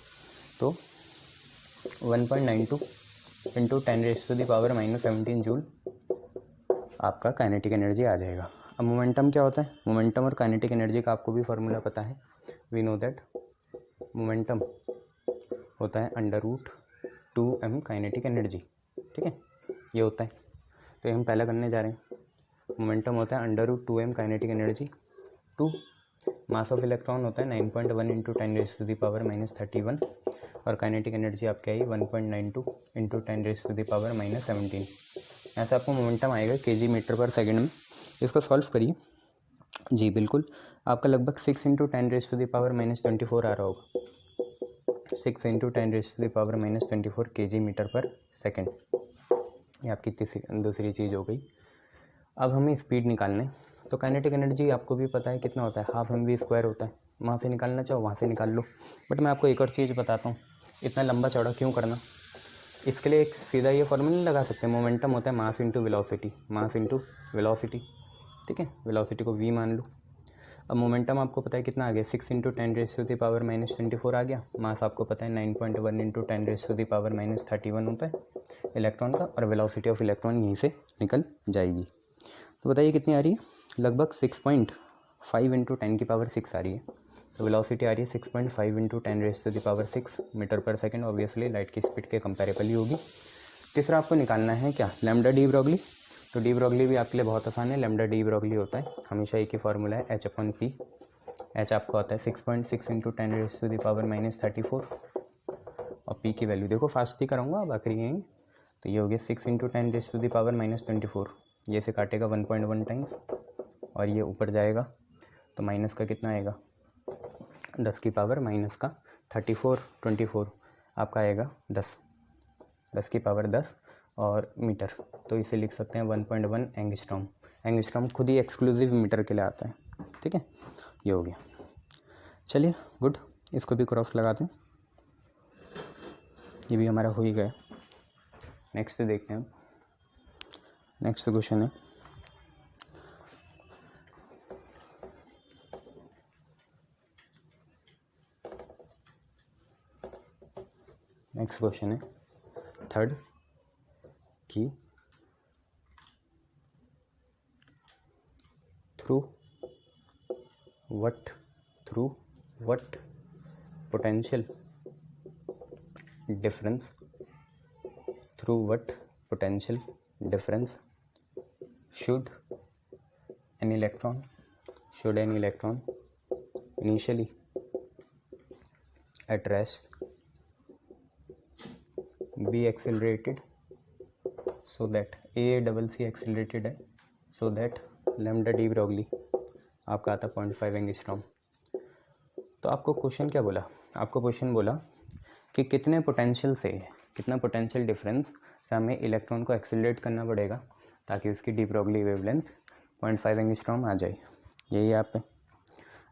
Speaker 1: तो 1.92 × 10⁻⁻17 जूल आपका काइनेटिक एनर्जी आ जाएगा। अब मोमेंटम क्या होता है, मोमेंटम और काइनेटिक एनर्जी का आपको भी फार्मूला पता है। वी नो दैट मोमेंटम होता है √2m काइनेटिक एनर्जी, ठीक है, ये होता है। तो ये हम पहला करने जा रहे हैं। मोमेंटम होता है √2m kinetic energy, 2 mass of electron होता है 9.1 × 10⁻31 और काइनेटिक एनर्जी आपकी आई 1.92 × 10⁻17। ऐसा आपको मोमेंटम आएगा kg मीटर पर सेकंड में। इसको सॉल्व करिए जी, बिल्कुल आपका लगभग 6 × 10⁻24 आ रहा होगा, 6 × 10⁻24 kg मीटर पर सेकंड। ये आपकी दूसरी चीज़ हो गई। अब हमें स्पीड निकालना है, तो काइनेटिक एनर्जी आपको भी पता है कितना होता है, हाफ mv² होता है। वहाँ से निकालना चाहो वहाँ से निकाल लो, बट मैं आपको एक और चीज़ बताता हूँ, इतना लंबा चौड़ा क्यों करना। इसके लिए एक सीधा ये फॉर्मूला लगा सकते हैं, मोमेंटम होता है mass into velocity, mass into velocity, ठीक है, वेलोसिटी को v मान लो। अब मोमेंटम आपको पता है कितना आ गया, 6 × 10⁻24 आ गया। मास आपको पता है 9.1 × 10⁻31 होता है इलेक्ट्रॉन का, और वेलोसिटी ऑफ इलेक्ट्रॉन यहीं से निकल जाएगी। तो बताइए कितनी आ रही है, लगभग 6.5 × 10⁻6 आ रही है। तो वेलोसिटी आ रही है 6.5 × 10⁻6 मीटर पर सेकंड। ऑब्वियसली लाइट की स्पीड के कंपेरेबल ही होगी। तीसरा आपको निकालना है क्या, लैम्डा डी ब्रोगली। तो डी ब्रोगली भी आपके लिए बहुत आसान है, लैम्डा डी ब्रोगली होता है हमेशा एक ही फार्मूला है h/p। h आपका होता है 6.6 × 10⁻34 और p की वैल्यू देखो फास्ट ही कराऊंगा, अब आखिरी यहीं, तो ये हो गया 6 × 10⁻24, ये से काटेगा 1.1 टाइम्स और ये ऊपर जाएगा तो माइनस का कितना आएगा 10 की पावर माइनस का 34, 24 आपका आएगा 10 की पावर 10 और मीटर, तो इसे लिख सकते हैं 1.1 एंगस्ट्रॉम। एंगस्ट्रॉम खुद ही एक्सक्लूसिव मीटर के लिए आता है, ठीक है, ये हो गया। चलिए गुड, इसको भी क्रॉस लगा दें, ये भी हमारा हो ही गया। नेक्स्ट देखते हैं, नेक्स्ट क्वेश्चन है थर्ड कि through what potential difference should an electron initially at rest be accelerated so that AACC accelerated है so that lambda de Broglie आपका आता 0.5 एंगस्ट्रॉम। तो आपको क्वेश्चन क्या बोला, आपको क्वेश्चन बोला कि कितने पोटेंशियल डिफरेंस से हमें इलेक्ट्रॉन को एक्सेलरेट करना पड़ेगा ताकि उसकी डी ब्रोगली वेवलेंथ 0.5 एंगस्ट्रॉम आ जाए, यही आप पे।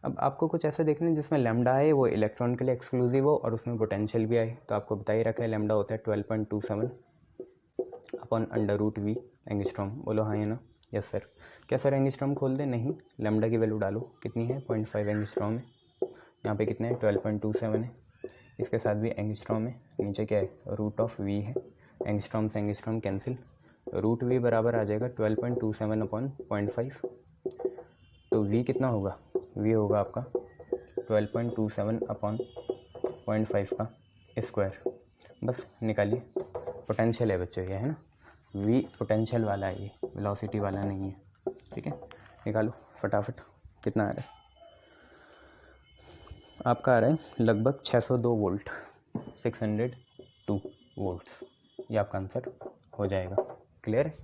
Speaker 1: अब आपको कुछ ऐसा देखना है जिसमें लैम्डा आए वो इलेक्ट्रॉन के लिए एक्सक्लूसिव हो और उसमें पोटेंशियल भी आए। तो आपको बता ही रखा है लैम्डा होता है 12.27 अपॉन √v एंगस्ट्रॉम। बोलो हाँ या ना, यस सर। क्या सर एंगस्ट्रॉम खोल दे, नहीं, लैम्डा की वैल्यू डालो, कितनी है 0.5 एंगस्ट्रॉम है, यहाँ पे कितने हैं 12.27 है, इसके साथ भी एंगस्ट्रॉम है, नीचे क्या है √v है, एंगस्ट्रॉम से एंगस्ट्रॉम कैंसिल, √v बराबर आ जाएगा 12.27 अपॉन 0.5। तो v कितना होगा, v होगा आपका 12.27 अपॉन 0.5 का स्क्वायर। बस निकालिए पोटेंशियल है बच्चों ये, है ना, v पोटेंशियल वाला है ये, वेलोसिटी वाला नहीं है। ठीक है, निकालो फटाफट कितना आ रहा है। आपका आ रहा है लगभग 602 वोल्ट, 602 वोल्ट्स, ये आपका आंसर हो जाएगा। क्लियर है?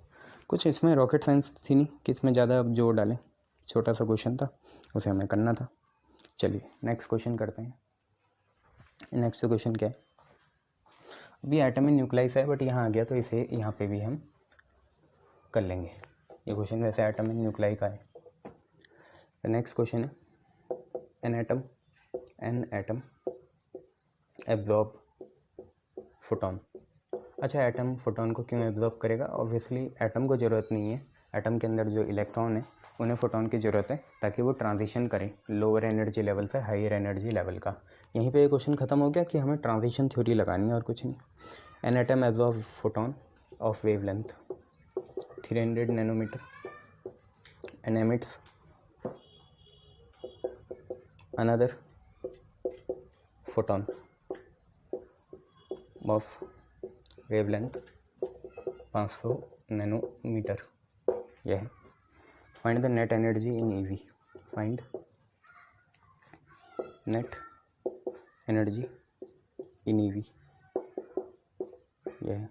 Speaker 1: कुछ इसमें रॉकेट साइंस थी नहीं कि इसमें ज़्यादा अब जोर डालें, छोटा सा क्वेश्चन था, उसे हमें करना था। चलिए नेक्स्ट क्वेश्चन करते हैं। नेक्स्ट क्वेश्चन क्या है, अभी एटम इन न्यूक्लियस है बट यहाँ आ गया तो इसे यहाँ पे भी हम कर लेंगे। ये क्वेश्चन वैसे एटम इन न्यूक्लियाई का है। नेक्स्ट क्वेश्चन है, एन एटम एब्जॉर्ब फोटोन। अच्छा, एटम फोटोन को क्यों एब्जॉर्ब करेगा? ऑब्वियसली एटम को ज़रूरत नहीं है, एटम के अंदर जो इलेक्ट्रॉन है उन्हें फोटोन की ज़रूरत है ताकि वो ट्रांजिशन करें लोअर एनर्जी लेवल से हायर एनर्जी लेवल का। यहीं पे ये क्वेश्चन ख़त्म हो गया कि हमें ट्रांजिशन थ्योरी लगानी है और कुछ नहीं। An atom absorb photon of wavelength 300 nanometre and emits another photon of wavelength 500 nanometre. यह है। Find the net energy in eV, find net energy in eV, यह है।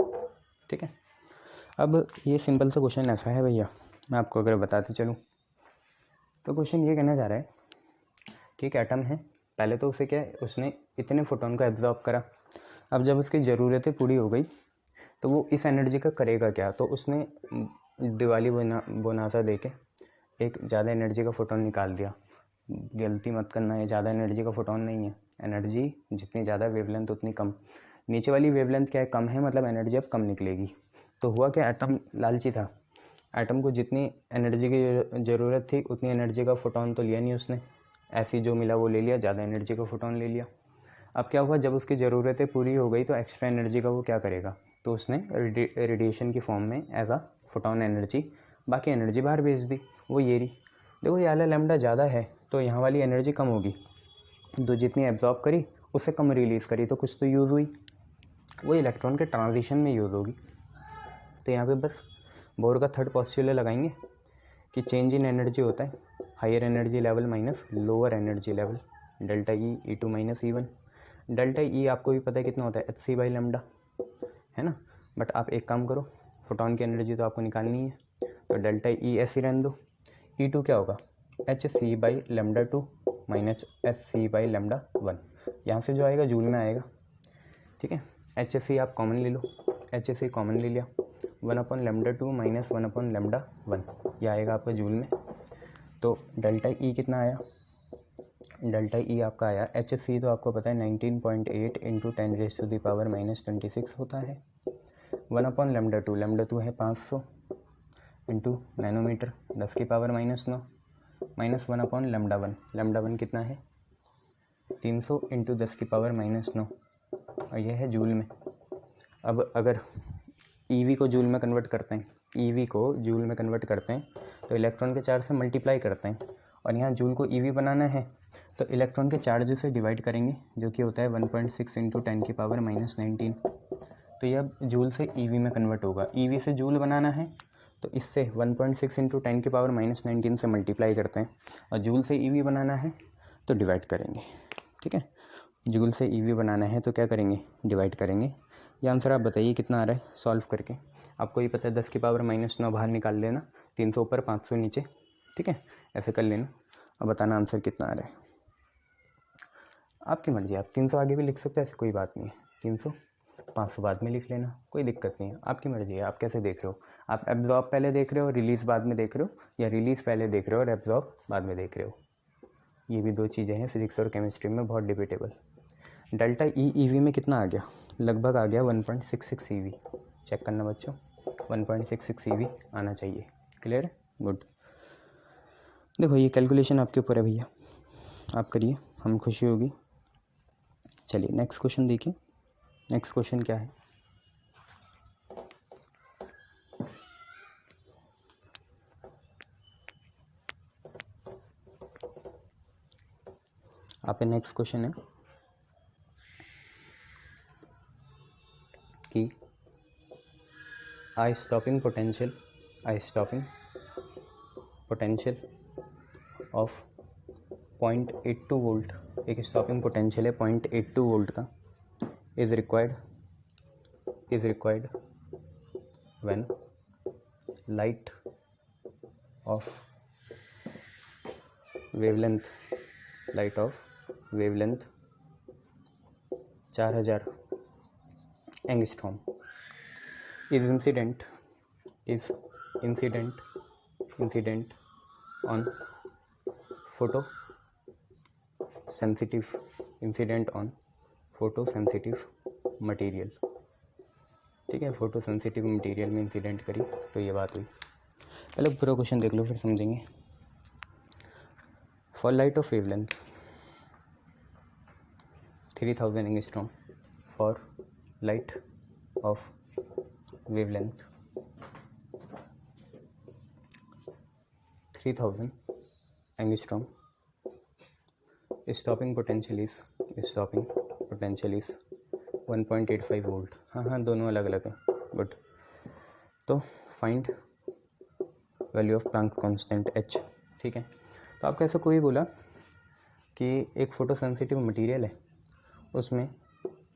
Speaker 1: ठीक है, अब ये सिंपल सा क्वेश्चन ऐसा है भैया, मैं आपको अगर बताते चलूँ तो क्वेश्चन ये कहना चाह रहा है कि एक एटम है, पहले तो उसे क्या है, उसने इतने फोटोन को एब्जॉर्ब करा, अब जब उसकी ज़रूरतें पूरी हो गई तो वो इस एनर्जी का करेगा क्या? तो उसने दिवाली बोनासा दे के एक ज़्यादा एनर्जी का फोटोन निकाल दिया। गलती मत करना, है ज़्यादा एनर्जी का फोटोन नहीं है, एनर्जी जितनी ज़्यादा वेवलेंथ उतनी कम, नीचे वाली वेवलेंथ क्या है, कम है, मतलब एनर्जी अब कम निकलेगी। तो हुआ क्या, एटम लालची था, एटम को जितनी एनर्जी की ज़रूरत थी उतनी एनर्जी का फोटोन तो लिया नहीं उसने, ऐसी जो मिला वो ले लिया, ज़्यादा एनर्जी का फोटोन ले लिया। अब क्या हुआ, जब उसकी ज़रूरतें पूरी हो गई तो एक्स्ट्रा एनर्जी का वो क्या करेगा, तो उसने रेडिएशन की फॉर्म में एज अ फोटोन एनर्जी बाकी एनर्जी बाहर भेज दी। वो ये रही, देखो ये वाला लैम्डा ज़्यादा है तो यहाँ वाली एनर्जी कम होगी, तो जितनी एब्जॉर्ब करी उससे कम रिलीज़ करी तो कुछ तो यूज़ हुई, वो इलेक्ट्रॉन के ट्रांजिशन में यूज़ होगी। तो यहाँ पे बस बोर का थर्ड पोस्टुलेट लगाएंगे कि चेंज इन एनर्जी होता है higher energy level minus lower energy level, delta E E2 minus E1। Delta E आपको भी पता है कितना होता है, hc बाई लैम्डा, है ना। बट आप एक काम करो, फोटोन की एनर्जी तो आपको निकालनी है, तो डेल्टा ई ऐसी रहने दो। E2 क्या होगा, hc by lambda 2 minus hc by lambda 1, यहाँ से जो आएगा जूल में आएगा। ठीक है, hc आप कॉमन ले लो, hc कॉमन ले लिया, 1 upon lambda 2 minus 1 upon lambda 1, यह आएगा आपका जूल में। तो डेल्टा ई कितना आया, डेल्टा ई आपका आया, hc तो आपको पता है 19.8 इंटू 10⁻⁻26 होता है, 1 अपॉन लैम्डा 2 है 500 into nanometre 10⁻⁻9 minus 1 upon lambda 1 कितना है 300 इंटू 10⁻⁻9 और यह है जूल में। अब अगर ईवी को जूल में कन्वर्ट करते हैं, ईवी को जूल में कन्वर्ट करते हैं तो इलेक्ट्रॉन के चार्ज से मल्टीप्लाई करते हैं, और यहाँ जूल को ईवी बनाना है तो इलेक्ट्रॉन के चार्ज से डिवाइड करेंगे, जो कि होता है 1.6 इंटू 10⁻⁻19। तो यह जूल से ईवी में कन्वर्ट होगा। ईवी से जूल बनाना है तो इससे 1.6 इंटू 10⁻⁻19 से मल्टीप्लाई करते हैं, और जूल से ईवी बनाना है तो डिवाइड करेंगे। ठीक है, जूल से ईवी बनाना है तो क्या करेंगे, डिवाइड करेंगे। ये आंसर आप बताइए कितना आ रहा है सॉल्व करके। आपको ये पता है 10⁻⁻9 बाहर निकाल लेना, 300 ऊपर 500 नीचे। ठीक है, ऐसे कर लेना और बताना आंसर कितना आ रहा है। आपकी मर्जी, आप 300 आगे भी लिख सकते हैं, ऐसी कोई बात नहीं है, 300 500 बाद में लिख लेना, कोई दिक्कत नहीं है, आपकी मर्जी है, आप कैसे देख रहे हो। आप एब्जॉर्ब पहले देख रहे हो, रिलीज़ बाद में देख रहे हो, या रिलीज़ पहले देख रहे हो और एब्जॉर्ब बाद में देख रहे हो। ये भी दो चीज़ें हैं फिजिक्स और केमिस्ट्री में बहुत डिबेटेबल। डेल्टा ई ईवी में कितना आ गया, लगभग आ गया 1.66 ईवी। चेक करना बच्चों, 1.66 ईवी आना चाहिए। क्लियर है, गुड। देखो ये कैलकुलेशन आपके ऊपर है भैया, आप करिए, हम खुशी होगी। चलिए नेक्स्ट क्वेश्चन देखिए। नेक्स्ट क्वेश्चन क्या है, आप नेक्स्ट क्वेश्चन है कि आई स्टॉपिंग पोटेंशियल ऑफ 0.82 वोल्ट, एक स्टॉपिंग पोटेंशियल है 0.82 वोल्ट का, is required when light of wavelength 4000 angstrom is incident on photosensitive material. ठीक है, फोटोसेंसिटिव मटेरियल में इंसिडेंट करी तो ये बात हुई। पहले पूरा क्वेश्चन देख लो फिर समझेंगे। For light of wavelength 3000 angstrom, for light of wavelength 3000 angstrom, stopping potential is 1.85 volt. हाँ दोनों अलग अलग हैं, गुड। तो find value of Planck constant h। ठीक है, तो आपको ऐसा कोई बोला कि एक फोटो सेंसिटिव मटेरियल है, उसमें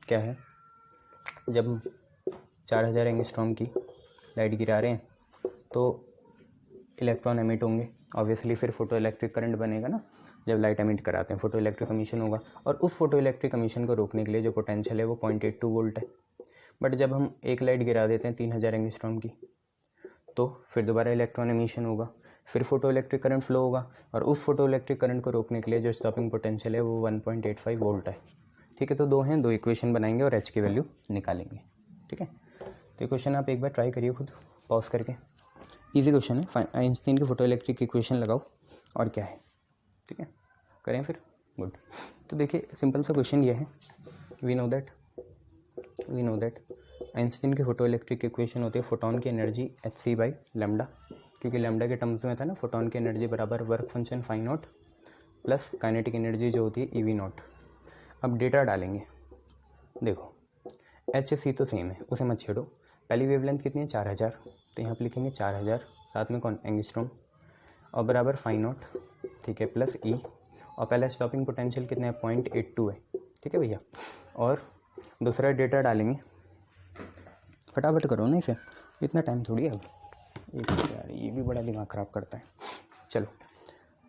Speaker 1: क्या है, जब 4000 एंगस्ट्रॉम की लाइट गिरा रहे हैं तो इलेक्ट्रॉन एमिट होंगे ऑब्वियसली, फिर फोटो इलेक्ट्रिक करंट बनेगा ना, जब लाइट एमिट कराते हैं फोटो इलेक्ट्रिक एमिशन होगा, और उस फोटो इलेक्ट्रिक एमिशन को रोकने के लिए जो पोटेंशियल है वो 0.82 वोल्ट है। बट जब हम एक लाइट गिरा देते हैं 3000 एंगस्ट्रॉम की, तो फिर दोबारा इलेक्ट्रॉन एमिशन होगा, फिर फोटो इलेक्ट्रिक करंट फ्लो होगा, और उस फोटो इलेक्ट्रिक करंट को रोकने के लिए जो स्टॉपिंग पोटेंशियल है वो 1.85 वोल्ट है। ठीक है, तो दो हैं, दो इक्वेशन बनाएंगे और h की वैल्यू निकालेंगे। ठीक है, तो क्वेश्चन आप एक बार ट्राई करिए खुद पॉज करके, इजी क्वेश्चन है। आइंस्टीन की फोटो इलेक्ट्रिक इक्वेशन लगाओ और क्या है। ठीक है, करें फिर, गुड। तो देखिए सिंपल सा क्वेश्चन ये है, वी नो दैट आइंस्टीन की फोटो इलेक्ट्रिक इक्वेशन होती है फोटोन की एनर्जी hc/λ, क्योंकि लैम्डा के टर्म्स में था ना, फोटोन की एनर्जी बराबर work function phi naught plus kinetic energy जो होती है ev नॉट। अब डेटा डालेंगे, देखो hc तो सेम है, उसे मत छेड़ो। पहली वेवलेंथ कितनी है 4000, तो यहाँ पे लिखेंगे 4000, साथ में कौन एंगस्ट्रॉम, और बराबर फाई नॉट, ठीक है, प्लस ई, और पहला स्टॉपिंग पोटेंशियल कितना है 0.82 है। ठीक है भैया, और दूसरा डेटा डालेंगे, फटाफट करो ना इसे, इतना टाइम थोड़ी है अब, यार ये भी बड़ा दिमाग ख़राब करता है। चलो,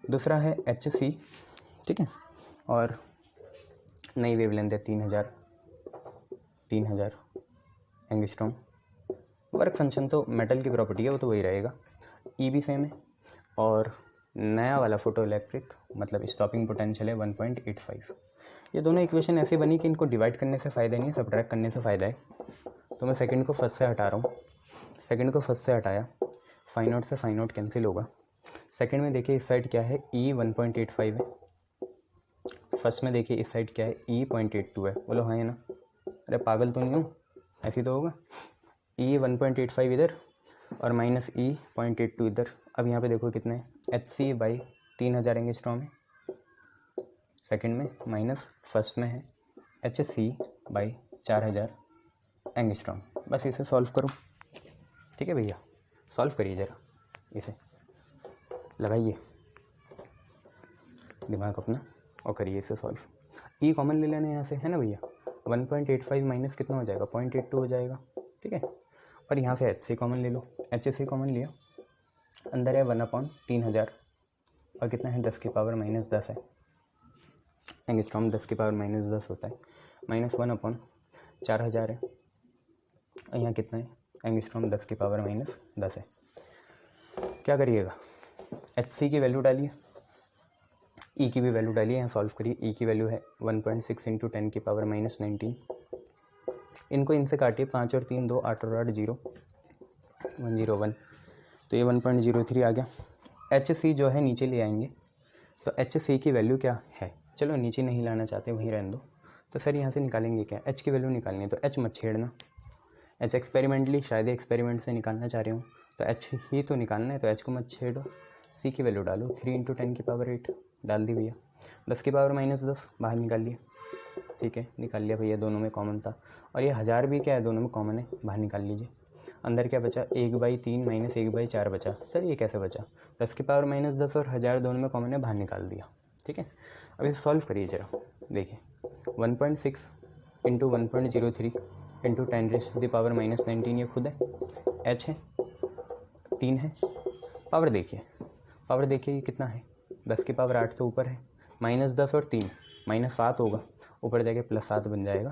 Speaker 1: दूसरा है hc, ठीक है, और नई वेवलेंथ है 3000 एंगस्ट्रॉम। वर्क फंक्शन तो मेटल की प्रॉपर्टी है, वो तो वही रहेगा, ई भी सेम है, और नया वाला फोटो इलेक्ट्रिक मतलब स्टॉपिंग पोटेंशियल है 1.85। ये दोनों इक्वेशन ऐसे बनी कि इनको डिवाइड करने से फ़ायदा नहीं है, सब्ट्रैक्ट करने से फ़ायदा है। तो मैं सेकंड को फर्स्ट से हटा रहा हूँ, सेकंड को फर्स्ट से हटाया, फाई नॉट से फाई नॉट कैंसिल होगा। सेकंड में देखिए इस साइड क्या है, ई 1.85 है, फर्स्ट में देखिए इस साइड क्या है, ई 0.82 है। बोलो हाँ है ना, अरे पागल तो नहीं हूँ, ऐसी तो होगा। ई 1.85 इधर और माइनस ई 0.82 इधर। अब यहाँ पे देखो कितने hc/3000 एंगस्ट्रॉम है सेकंड में, माइनस फर्स्ट में है hc/4000 एंगस्ट्रॉम। बस इसे सॉल्व करो। ठीक है भैया, सॉल्व करिए ज़रा, इसे लगाइए दिमाग अपना और करिए इसे सॉल्व। ई कॉमन ले लेना यहाँ से, है ना भैया, 1.85 माइनस कितना हो जाएगा 0.82 हो जाएगा। ठीक है, और यहाँ से hc कॉमन ले लो, hc कॉमन लिया, अंदर है 1/3000 और कितना है 10 की पावर -10 है एंगस्ट्रॉम, 10 की पावर -10 होता है, -1/4000 है, और यहाँ कितना है एंगस्ट्रॉम 10 की पावर -10 है। क्या करिएगा, hc की वैल्यू डालिए, ई की भी वैल्यू डालिए, यहाँ सॉल्व करिए। ई की वैल्यू है 1.6 × 10 की पावर -19। इनको इनसे काटिए, 5 और 3 2, 8 और 8 0, 101, तो ये 1.03 आ गया। hc जो है नीचे ले आएंगे, तो hc की वैल्यू क्या है, चलो नीचे नहीं लाना चाहते वहीं रहने दो। तो सर यहाँ से निकालेंगे क्या, h की वैल्यू निकालनी है, तो h मत छेड़ना, h एक्सपेरिमेंटली शायद एक्सपेरिमेंट से निकालना चाह रहे हो, तो h ही तो निकालना है, तो h को मत छेड़ो। c की वैल्यू डालो, 3 × 10 की पावर 8 डाल दी भैया, 10 की पावर -10 बाहर निकाल लिया। ठीक है, निकाल लिया भैया, दोनों में कॉमन था, और ये 1000 भी क्या है दोनों में कॉमन है, बाहर निकाल लीजिए। अंदर क्या बचा, 1/3 माइनस 1/4 बचा। सर ये कैसे बचा, 10 की पावर -10 और 1000 दोनों में कॉमन है, बाहर निकाल दिया। ठीक है, अब इसे सॉल्व करिए जरा। देखिए 1.6 इंटू 1.03 इंटू 10⁻⁻19 ये खुद है, h है, 3 है। पावर देखिए ये कितना है, 10 की पावर 8 तो ऊपर है, -10 और 3 -7 होगा, ऊपर जाके +7 बन जाएगा।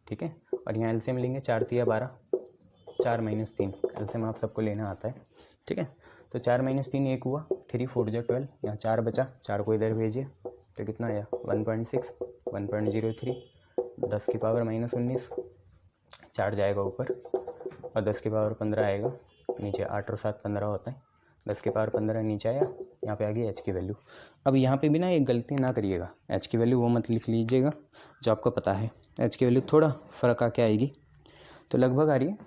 Speaker 1: ठीक है, और यहाँ एलसीएम लेंगे, 4 × 12, 4 - 3, एलसीएम आप सबको लेना आता है। ठीक है, तो 4 - 3 1 हुआ, 3 4 × 12, यहाँ 4 बचा, 4 को इधर भेजिए तो कितना आया 1.6 1.03, 10 की पावर -19, 4 जाएगा ऊपर और 10 की पावर 15 आएगा नीचे, 8 और 7 15 होता है, 10 की पावर 15 नीचे आया, यहाँ पे आ गई एच की वैल्यू। अब यहाँ पे भी ना एक गलती ना करिएगा, एच की वैल्यू वो मत लिख लीजिएगा जो आपको पता है, एच की वैल्यू थोड़ा फ़र्क आके आएगी। तो लगभग आ रही है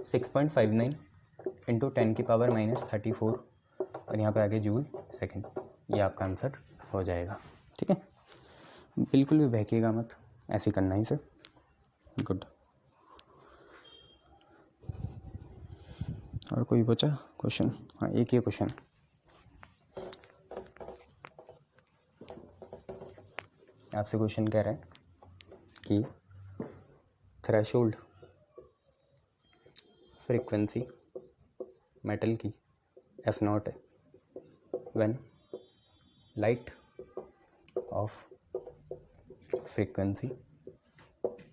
Speaker 1: 6.59 इंटू 10 की पावर -34 और यहाँ पे आगे जूल सेकेंड, ये आपका आंसर हो जाएगा। ठीक है, बिल्कुल भी बहकिएगा मत, ऐसे करना ही सर। गुड। और कोई बचा क्वेश्चन? हाँ, एक ये क्वेश्चन, आपसे क्वेश्चन कह रहा है कि थ्रेशोल्ड फ्रीक्वेंसी मेटल की F0 है when light of frequency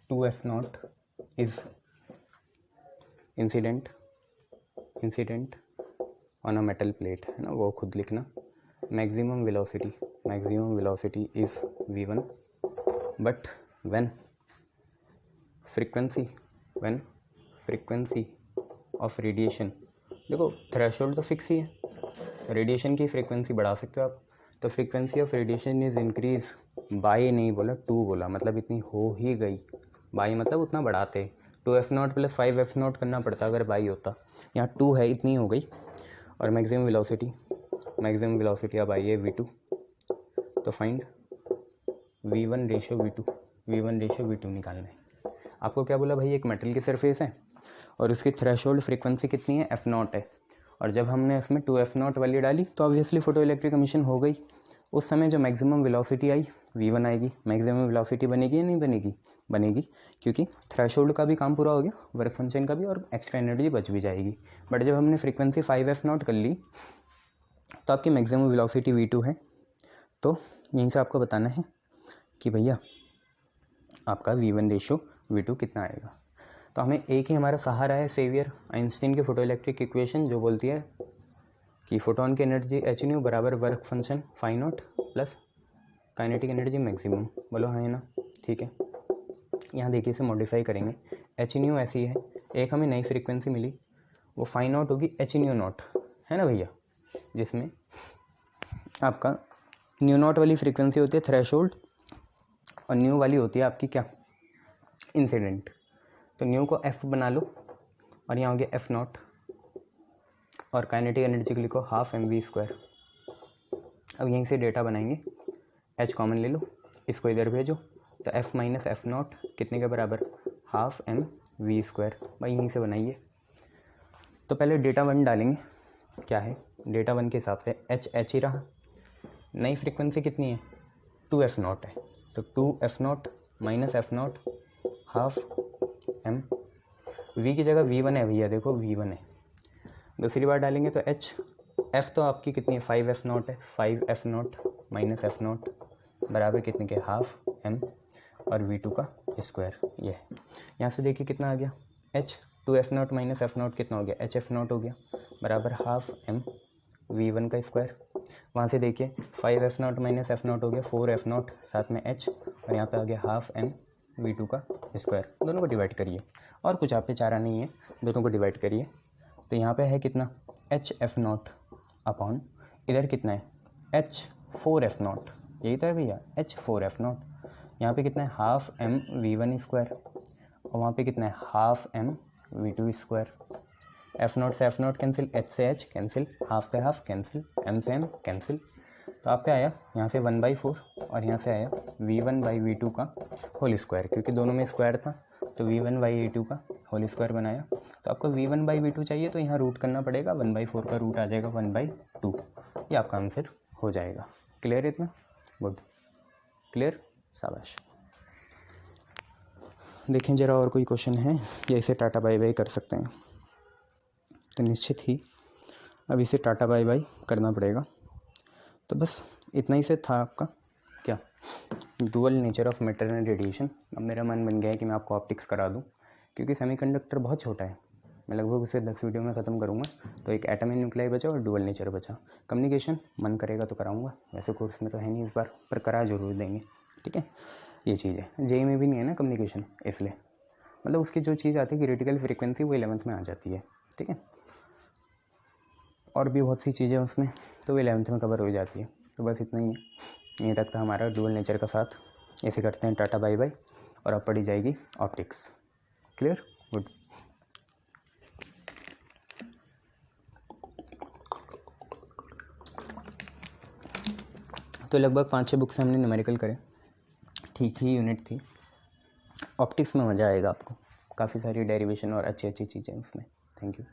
Speaker 1: 2F0 is incident on a metal plate, है ना, वो खुद लिखना। Maximum velocity is v1 but when frequency of radiation, देखो थ्रेशोल्ड तो फिक्स ही है, रेडिएशन की फ्रीक्वेंसी बढ़ा सकते हो आप, तो frequency of radiation is increase by नहीं बोला 2 बोला, मतलब इतनी हो ही गई, बाय मतलब उतना बढ़ाते, 2F0 + 5F0 करना पड़ता अगर बाई होता, यहाँ 2 है इतनी हो गई। और मैक्सिमम वेलोसिटी अब आई है v2, तो फाइंड v1/v2 निकालना है। आपको क्या बोला भाई, एक मेटल की सरफेस है और उसकी थ्रेशोल्ड फ्रीक्वेंसी कितनी है, F0 है, और जब हमने उसमें 2F0 वैल्यू डाली तो ऑब्वियसली फोटो इलेक्ट्रिक एमिशन हो गई। उस समय जो मैक्सिमम वेलोसिटी आई v1 आएगी, मैक्सिमम वेलोसिटी बनेगी या नहीं बनेगी, क्योंकि थ्रेशोल्ड का भी काम पूरा हो गया, वर्क फंक्शन का भी, और एक्स्ट्रा एनर्जी बच भी जाएगी। बट जब हमने फ्रीक्वेंसी 5F0 कर ली तो आपकी मैक्सिमम वेलोसिटी v2 है, तो यहीं से आपको बताना है कि भैया आपका v1/v2 कितना आएगा। तो हमें एक ही हमारा सहारा है, सेवियर, आइंस्टीन की फोटो इलेक्ट्रिक इक्वेशन, जो बोलती है कि फोटोन की एनर्जी hν बराबर work function φ0 plus kinetic energy maximum. बोलो हाँ है ना, ठीक है। यहाँ देखिए इसे मॉडिफाई करेंगे, hν ऐसी है, एक हमें नई फ्रीक्वेंसी मिली, वो φ0 होगी hν0, है ना भैया, जिसमें आपका ν0 वाली फ्रीक्वेंसी होती है थ्रेशोल्ड और न्यू वाली होती है आपकी क्या, इंसिडेंट। तो न्यू को f बना लो और यहाँ हो गया F0, और काइनेटिक एनर्जी को लिखो 12mv²। अब यहीं से डेटा बनाएंगे, h कॉमन ले लो, इसको इधर भेजो, तो f - F0 कितने के बराबर, 12mv²। भाई यहीं से बनाइए। तो पहले डेटा 1 डालेंगे, क्या है डेटा 1 के हिसाब से h ही रहा, नई फ्रीक्वेंसी कितनी है 2F0 है, तो 2F0 - F0 12m, v की जगह v1 है भैया, देखो v1 है। दूसरी बार डालेंगे तो f तो आपकी कितनी है 5F0 है, 5F0 - F0 बराबर कितने के 12m और v2 का स्क्वायर, ये है। यहाँ से देखिए कितना आ गया, h 2F0 - F0 कितना हो गया, hF0 हो गया, बराबर 12m v1 का स्क्वायर। वहाँ से देखिए 5F0 - F0 हो गया 4F0, साथ में h, और यहाँ पे आ गया 12m v2 का स्क्वायर। दोनों को डिवाइड करिए, और कुछ आप पे चारा नहीं है, दोनों को डिवाइड करिए। तो यहाँ पे है कितना hF0 अपॉन इधर कितना है h4F0, यही तो है भैया h4F0। यहाँ पे कितना है 12m v1 स्क्वायर, और वहाँ पे कितना है 12m v2 स्क्वायर। F0 से F0 कैंसिल, h से h कैंसिल, हाफ से हाफ कैंसिल, m से m कैंसिल। तो आप पे आया यहाँ से 1/4 और यहाँ से आया v1/v2 का होल स्क्वायर, क्योंकि दोनों में स्क्वायर था तो v1/v2 का होल स्क्वायर बनाया। तो आपको v1/v2 चाहिए तो यहाँ रूट करना पड़ेगा, 1/4 का रूट आ जाएगा 1/2, ये आपका आंसर हो जाएगा। क्लियर है इतना? गुड, क्लियर, शाबाश। देखें ज़रा और कोई क्वेश्चन है या इसे टाटा बाय बाय कर सकते हैं? तो निश्चित ही अब इसे टाटा बाय बाय करना पड़ेगा। तो बस इतना ही से था आपका क्या, dual nature of matter and radiation. अब मेरा मन बन गया है कि मैं आपको ऑप्टिक्स करा दूं, क्योंकि सेमीकंडक्टर बहुत छोटा है, मैं लगभग उसे 10 वीडियो में ख़त्म करूँगा। तो एक एटम एंड न्यूक्लियाई बचा और डुअल नेचर बचा। कम्युनिकेशन मन करेगा तो कराऊँगा, वैसे कोर्स में तो है नहीं इस बार, पर करा जरूर देंगे, ठीक है। ये चीज़ है, जेई में भी नहीं है ना कम्युनिकेशन, इसलिए मतलब उसकी जो चीज़ आती है क्रिटिकल फ्रीक्वेंसी वो 11th में आ जाती है, ठीक है। और भी बहुत सी चीज़ें उसमें, तो वो 11th में कवर हो जाती है। तो बस इतना ही है, यहीं तक था हमारा डुअल नेचर का साथ। ऐसे करते हैं टाटा बाय बाय, और अब पढ़ी जाएगी ऑप्टिक्स। Clear, good. तो लगभग 5-6 बुक्स हमने न्यूमेरिकल करे, ठीक ही यूनिट थी। ऑप्टिक्स में मज़ा आएगा आपको, काफ़ी सारी डेरिवेशन और अच्छी अच्छी चीज़ें उसमें। Thank you.